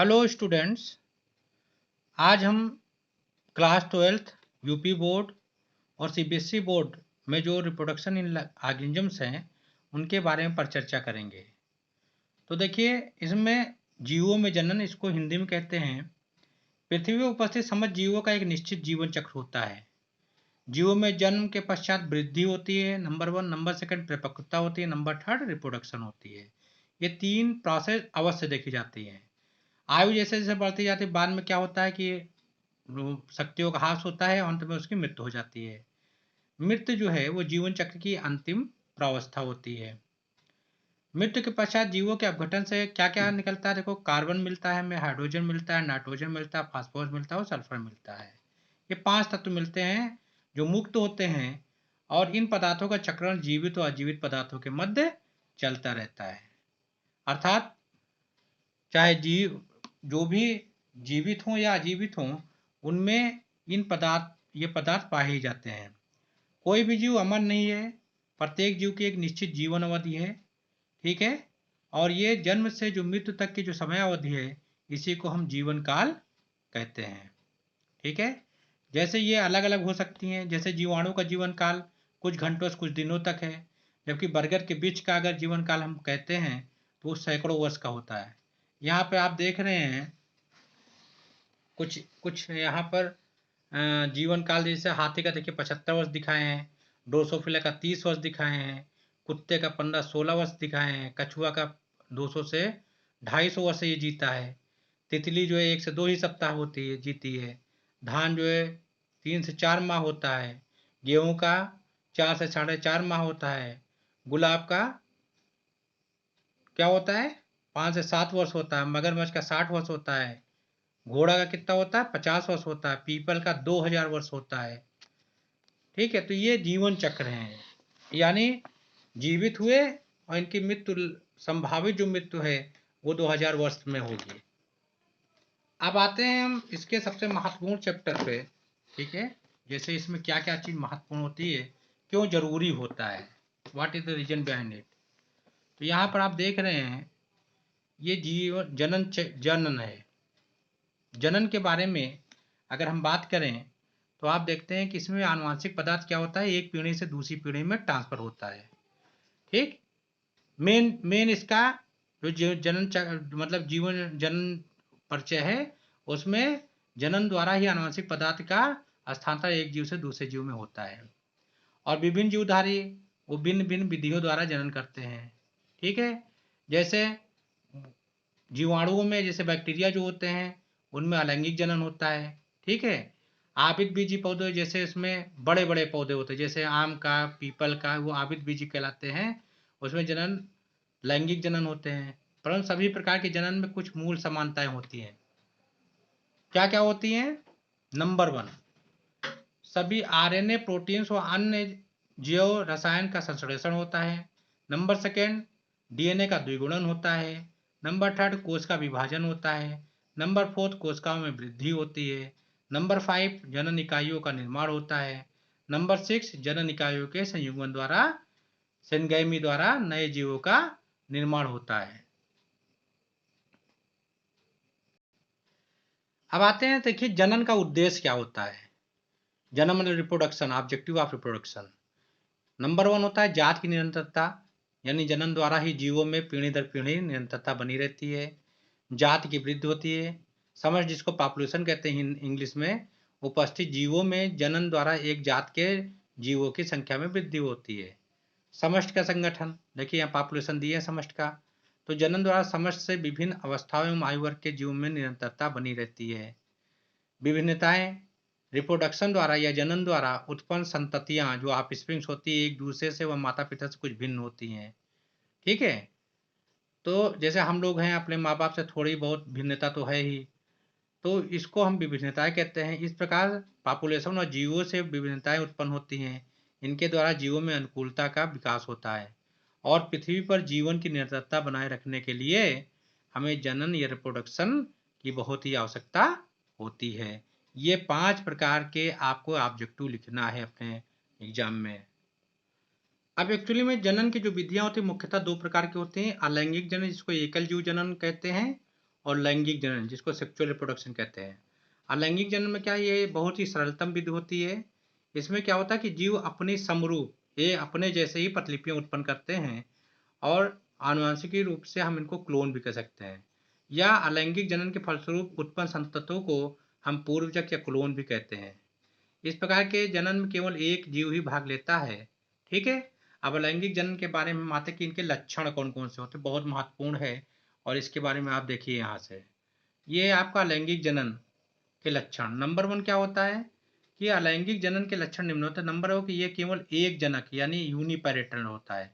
Hello students. आज हम class 12th UP board और सीबीएसई बोर्ड में जो रिप्रोडक्शन इन ऑर्गेनिजम्स हैं उनके बारे में पर चर्चा करेंगे। तो देखिए, इसमें जीवों में जनन, इसको हिंदी में कहते हैं। पृथ्वी पर उपस्थित समस्त जीवों का एक निश्चित जीवन चक्र होता है। जीवों में जन्म के पश्चात वृद्धि होती है, नंबर 1। नंबर 2 परिपक्वता होती है, नंबर 3 रिप्रोडक्शन होती है। ये 3 प्रोसेस अवश्य देखी जाती है। आयु जैसे जैसे बढ़ती जाती है, बाद में क्या होता है कि शक्तियों का ह्रास होता है, अंत में उसकी मृत्यु हो जाती है। मृत्यु जो है वो जीवन चक्र की अंतिम प्रावस्था होती है। मृत्यु के पश्चात जीवों के अपघटन से क्या क्या निकलता है? देखो, कार्बन मिलता है, हमें हाइड्रोजन मिलता है, नाइट्रोजन मिलता है, फास्फोरस मिलता है और सल्फर मिलता है। ये 5 तत्व मिलते हैं जो मुक्त होते हैं, और इन पदार्थों का चक्रण जीवित और अजीवित पदार्थों के मध्य चलता रहता है। अर्थात चाहे जीव जो भी जीवित हों या अजीवित हों, उनमें ये पदार्थ पाए ही जाते हैं। कोई भी जीव अमर नहीं है। प्रत्येक जीव की एक निश्चित जीवन अवधि है, ठीक है। और ये जन्म से जो मृत्यु तक की जो समय अवधि है, इसी को हम जीवन काल कहते हैं, ठीक है। जैसे ये अलग अलग हो सकती हैं। जैसे जीवाणु का जीवन काल कुछ घंटों से कुछ दिनों तक है, जबकि बरगद के वृक्ष का अगर जीवन काल हम कहते हैं तो वो सैकड़ों वर्ष का होता है। यहाँ पे आप देख रहे हैं कुछ कुछ यहाँ पर जीवन काल, जैसे हाथी का देखिए 75 वर्ष दिखाए हैं, ड्रोसोफिला का 30 वर्ष दिखाए हैं, कुत्ते का 15-16 वर्ष दिखाए हैं, कछुआ का 200 से 250 वर्ष ये जीता है। तितली जो है 1 से 2 ही सप्ताह होती है जीती है। धान जो है 3 से 4 माह होता है। गेहूं का 4 से 4.5 माह होता है। गुलाब का क्या होता है? 5 से 7 वर्ष होता है। मगरमच्छ का 60 वर्ष होता है। घोड़ा का कितना होता है? 50 वर्ष होता है। पीपल का 2000 वर्ष होता है, ठीक है। तो ये जीवन चक्र हैं, यानी जीवित हुए और इनकी मृत्यु, संभावित जो मृत्यु है वो 2000 वर्ष में होगी। अब आते हैं हम इसके सबसे महत्वपूर्ण चैप्टर पे, ठीक है। जैसे इसमें क्या क्या चीज महत्वपूर्ण होती है, क्यों जरूरी होता है, what is the reason behind it. तो यहाँ पर आप देख रहे हैं ये जीवन जनन है। जनन के बारे में अगर हम बात करें तो आप देखते हैं कि इसमें आनुवंशिक पदार्थ क्या होता है, एक पीढ़ी से दूसरी पीढ़ी में ट्रांसफर होता है, ठीक। मेन मेन इसका जो मतलब जीवन जनन परिचय है, उसमें जनन द्वारा ही आनुवंशिक पदार्थ का स्थानांतरण एक जीव से दूसरे जीव में होता है। और विभिन्न जीवधारी वो भिन्न भिन्न विधियों द्वारा जनन करते हैं, ठीक है। जैसे जीवाणुओं में जैसे बैक्टीरिया जो होते हैं उनमें अलैंगिक जनन होता है, ठीक है। आबिद बीजी पौधे जैसे इसमें बड़े बड़े पौधे होते हैं, जैसे आम का, पीपल का, वो आबिद बीजी कहलाते हैं। उसमें जनन लैंगिक जनन होते हैं। परंतु सभी प्रकार के जनन में कुछ मूल समानताएं होती हैं। क्या क्या होती हैं? नंबर 1, सभी आरएनए, प्रोटीन्स और अन्य जैव रसायन का संश्लेषण होता है। नंबर 2, डीएनए का द्विगुणन होता है। नंबर 3, कोश का विभाजन होता है। नंबर 4, कोशिकाओं में वृद्धि होती है। नंबर 5, जनन इकाइयों का निर्माण होता है। नंबर 6, जनन इकाइयों के संयुग्मन द्वारा, सेनगैमी द्वारा नए जीवों का निर्माण होता है। अब आते हैं, देखिए जनन का उद्देश्य क्या होता है। जनन मतलब reproduction, objective of reproduction. Number 1 होता है जात की निरंतरता, यानी जनन द्वारा ही जीवों में पीढ़ी दर पीढ़ी निरंतरता बनी रहती है। जात की वृद्धि होती है। समष्टि, जिसको पॉपुलेशन कहते हैं इंग्लिश में, उपस्थित जीवों में जनन द्वारा एक जात के जीवों की संख्या में वृद्धि होती है। समष्टि का संगठन, देखिए यहाँ पॉपुलेशन दिए है समष्टि का। तो जनन द्वारा समष्टि से विभिन्न अवस्थाओं एवं आयु वर्ग के जीवों में निरंतरता बनी रहती है। विभिन्नताएं, रिप्रोडक्शन द्वारा या जनन द्वारा उत्पन्न संततियां जो ऑफस्प्रिंग्स होती है, एक दूसरे से व माता पिता से कुछ भिन्न होती हैं, ठीक है। तो जैसे हम लोग हैं, अपने माँ बाप से थोड़ी बहुत भिन्नता तो है ही, तो इसको हम विभिन्नताएं कहते हैं। इस प्रकार पॉपुलेशन और जीवों से विभिन्नताएं उत्पन्न होती हैं। इनके द्वारा जीवों में अनुकूलता का विकास होता है, और पृथ्वी पर जीवन की निरंतरता बनाए रखने के लिए हमें जनन या रिप्रोडक्शन की बहुत ही आवश्यकता होती है। ये 5 प्रकार के आपको ऑब्जेक्टिव लिखना है अपने एग्जाम में। अब एक्चुअली में जनन की जो विधियां होती है मुख्यतः 2 प्रकार की होती हैं। अलैंगिक जनन, जिसको एकल जीव जनन कहते हैं, और लैंगिक जनन, जिसको सेक्सुअल रिप्रोडक्शन कहते हैं। अलैंगिक जनन में क्या है, ये बहुत ही सरलतम विधि होती है। इसमें क्या होता है कि जीव अपनी समरूप, ये अपने जैसे ही प्रतिलिपियां उत्पन्न करते हैं, और आनुवंशिक रूप से हम इनको क्लोन भी कर सकते हैं, या अलैंगिक जनन के फलस्वरूप उत्पन्न संततों को हम पूर्वजक या क्लोन भी कहते हैं। इस प्रकार के जनन में केवल एक जीव ही भाग लेता है। ठीक है। अब अलैंगिक जनन के बारे में हम आते हैं कि इनके लक्षण कौन कौन से होते हैं, बहुत महत्वपूर्ण है। और इसके बारे में आप देखिए यहाँ से, ये आपका अलैंगिक जनन के लक्षण। नंबर 1 क्या होता है कि अलैंगिक जनन के लक्षण निम्न होते हैं। नंबर 1 कि ये केवल एक जनक यानी यूनिपैरेटल होता है।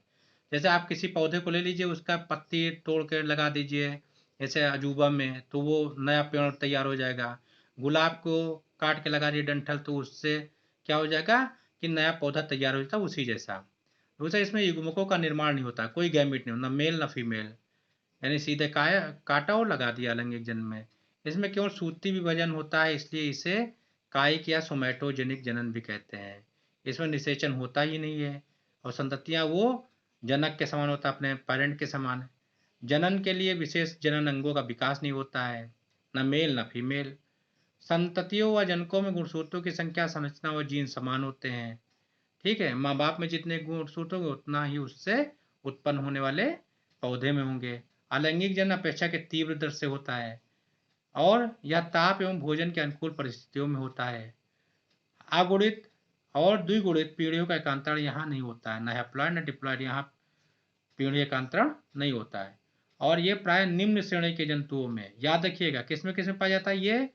जैसे आप किसी पौधे को ले लीजिए, उसका पत्ती तोड़ कर लगा दीजिए जैसे अजूबा में, तो वो नया पेड़ तैयार हो जाएगा। गुलाब को काट के लगा दिए डंठल, तो उससे क्या हो जाएगा कि नया पौधा तैयार हो जाता है उसी जैसा। दूसरा, इसमें युग्मकों का निर्माण नहीं होता, कोई गैमेट नहीं होता, मेल ना फीमेल, यानी सीधे काटा और लगा दिया अलैंगिक जनन में। इसमें केवल सूत्रीय विभाजन होता है, इसलिए इसे कायिक या सोमैटोजेनिक जनन भी कहते हैं। इसमें निषेचन होता ही नहीं है, और संततियां वो जनक के समान होता है, अपने पेरेंट के समान। जनन के लिए विशेष जनन अंगों का विकास नहीं होता है, न मेल न फीमेल। संततियों व जनकों में गुणसूत्रों की संख्या, संरचना व जीन समान होते हैं। ठीक है। माँ बाप में जितने गुणसूत्र होंगे उतना ही उससे उत्पन्न होने वाले पौधे में होंगे। अलैंगिक जनन अपेक्षा के तीव्र दर से होता है, और यह ताप एवं भोजन के अनुकूल परिस्थितियों में होता है। अगुणित और द्विगुणित पीढ़ियों का एकांतरण यहाँ नहीं होता है, न हैप्लॉइड न डिप्लॉइड, यहाँ पीढ़ी एकांतरण नहीं होता है। और ये प्राय निम्न श्रेणी के जंतुओं में, याद रखिएगा, किसमें किसमें पाया जाता है, ये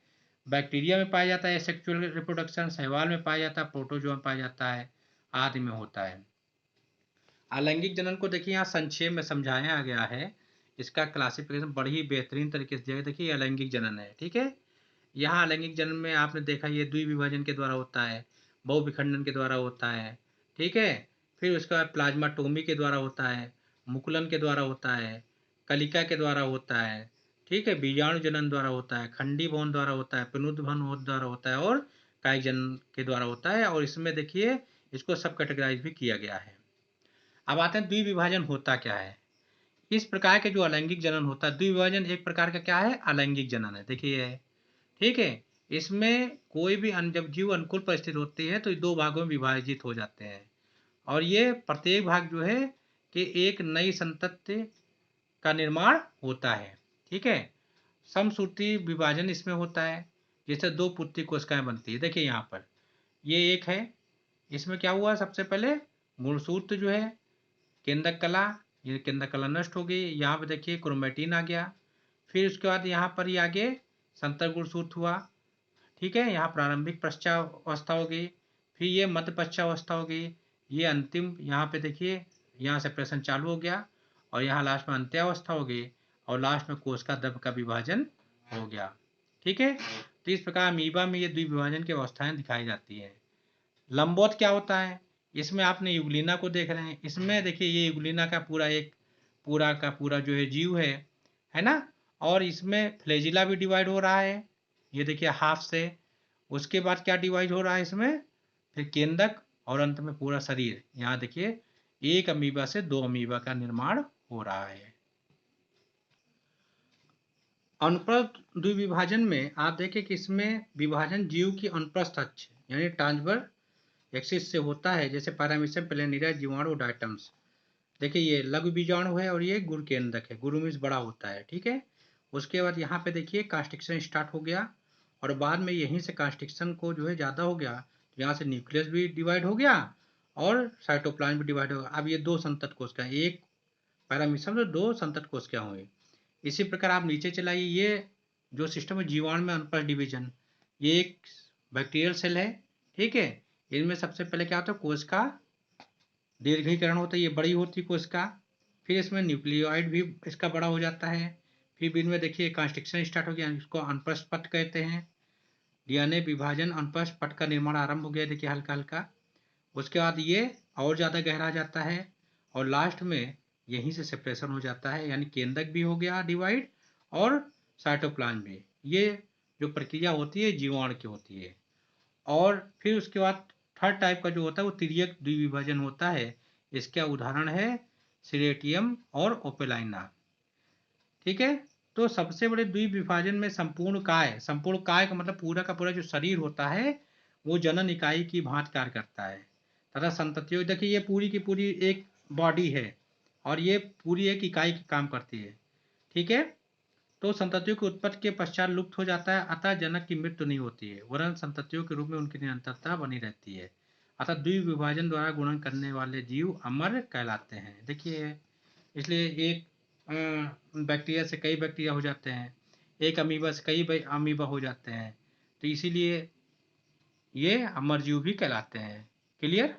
बैक्टीरिया में पाया जाता है सेक्सुअल रिप्रोडक्शन, शैवाल में पाया जाता है, प्रोटोजोआ में पाया जाता है, आदि में होता है। अलैंगिक जनन को देखिए यहाँ संक्षेप में समझाया गया है। इसका क्लासिफिकेशन बड़ी ही बेहतरीन तरीके से दिया गया। देखिए अलैंगिक जनन है, ठीक है। यहाँ अलैंगिक जनन में आपने देखा ये द्विविभाजन के द्वारा होता है, बहुविखंडन के द्वारा होता है, ठीक है। फिर उसके बाद प्लाज्माटोमी के द्वारा होता है, मुकुलन के द्वारा होता है, कलिका के द्वारा होता है, ठीक है, बीजाणु जनन द्वारा होता है, खंडी भवन द्वारा होता है, पिनुद भवन द्वारा होता है, और कायिक जनन के द्वारा होता है। और इसमें देखिए इसको सब कैटेगराइज भी किया गया है। अब आते हैं द्विविभाजन होता क्या है। इस प्रकार के जो अलैंगिक जनन होता है, द्विविभाजन एक प्रकार का क्या है, अलैंगिक जनन है। देखिए, ठीक है। इसमें कोई भी जब जीव अनुकूल परिस्थिति होती है तो ये दो भागों में विभाजित हो जाते हैं, और ये प्रत्येक भाग जो है कि एक नई संतति का निर्माण होता है। ठीक है। समसूत्री विभाजन इसमें होता है, जैसे दो पुत्री कोशिकाएं बनती है। देखिए यहाँ पर ये एक है, इसमें क्या हुआ, सबसे पहले गुणसूत्र जो है केंद्रक कला, ये केंद्रक कला नष्ट हो गई। यहाँ पे देखिए क्रोमेटिन आ गया। फिर उसके बाद यहाँ पर ही आगे संतर गुणसूत्र हुआ, ठीक है। यहाँ प्रारंभिक पश्चावस्था हो गई, फिर ये मध्य पश्चावस्था हो गई, ये अंतिम, यहाँ पे देखिए यहाँ सेपरेशन चालू हो गया, और यहाँ लास्ट में अंत्यावस्था हो गई, और लास्ट में कोशिका द्रव्य का विभाजन हो गया। ठीक है। तो इस प्रकार अमीबा में ये द्विविभाजन की अवस्थाएं दिखाई जाती है। लंबवत क्या होता है, इसमें आपने युगलिना को देख रहे हैं। इसमें देखिए ये युगलिना का पूरा एक पूरा का पूरा जो है जीव है ना। और इसमें फ्लैजिला भी डिवाइड हो रहा है, ये देखिए हाफ से। उसके बाद क्या डिवाइड हो रहा है इसमें, फिर केंद्रक, और अंत में पूरा शरीर। यहाँ देखिए एक अमीबा से दो अमीबा का निर्माण हो रहा है। अनुप्रस्थ द्विविभाजन में आप देखें कि इसमें विभाजन जीव की अनुप्रस्थ अक्ष यानी ट्रांसवर्स एक्सिस से होता है, जैसे पैरामीशियम, प्लेनिरा, जीवाणु, डायटम्स। देखिए ये लघु बीजाणु है, और ये गुरु केंद्रक है, गुरु मीन्स बड़ा होता है, ठीक है। उसके बाद यहाँ पे देखिए कांस्ट्रिक्शन स्टार्ट हो गया, और बाद में यहीं से कांस्ट्रिक्शन को जो है ज़्यादा हो गया, तो यहाँ से न्यूक्लियस भी डिवाइड हो गया, और साइटोप्लाज्म भी डिवाइड हो गया। अब ये दो संतत कोशिकाएं, एक पैरामीशियम तो दो संतत कोशिकाएं हुई। इसी प्रकार आप नीचे चलाइए, ये जो सिस्टम है जीवाणु में अनुप्रस्थ डिवीजन, ये एक बैक्टीरियल सेल है, ठीक है। इनमें सबसे पहले क्या होता है, कोशिका दीर्घीकरण होता है, ये बड़ी होती है कोशिका। फिर इसमें न्यूक्लियोइड भी इसका बड़ा हो जाता है। फिर इनमें देखिए कांस्ट्रिक्शन स्टार्ट हो गया, इसको अनुप्रस्थ पट कहते हैं। डीएनए विभाजन, अनुप्रस्थ पट का निर्माण आरंभ हो गया, देखिए हल्का हल्का। उसके बाद ये और ज़्यादा गहरा जाता है, और लास्ट में यहीं से सेपरेशन हो जाता है, यानी केंद्रक भी हो गया डिवाइड, और साइटोप्लाज्म भी। ये जो प्रक्रिया होती है जीवाणु की होती है। और फिर उसके बाद थर्ड टाइप का जो होता है वो तिर्यक द्विविभाजन होता है। इसका उदाहरण है सिरेटियम और ओपेलाइना, ठीक है। तो सबसे बड़े द्विविभाजन में संपूर्ण काय का मतलब पूरा का पूरा जो शरीर होता है वो जनन इकाई की भांति कार्य करता है। तथा संततियों, देखिए ये पूरी की पूरी एक बॉडी है और ये पूरी एक इकाई की काम करती है, ठीक है। तो संततियों की उत्पत्ति के पश्चात लुप्त हो जाता है, अतः जनक की मृत्यु नहीं होती है, वरन संततियों के रूप में उनकी निरंतरता बनी रहती है। अतः द्विविभाजन द्वारा गुणन करने वाले जीव अमर कहलाते हैं। देखिए, इसलिए एक बैक्टीरिया से कई बैक्टीरिया हो जाते हैं, एक अमीबा से कई अमीबा हो जाते हैं, तो इसीलिए ये अमर जीव भी कहलाते हैं। क्लियर?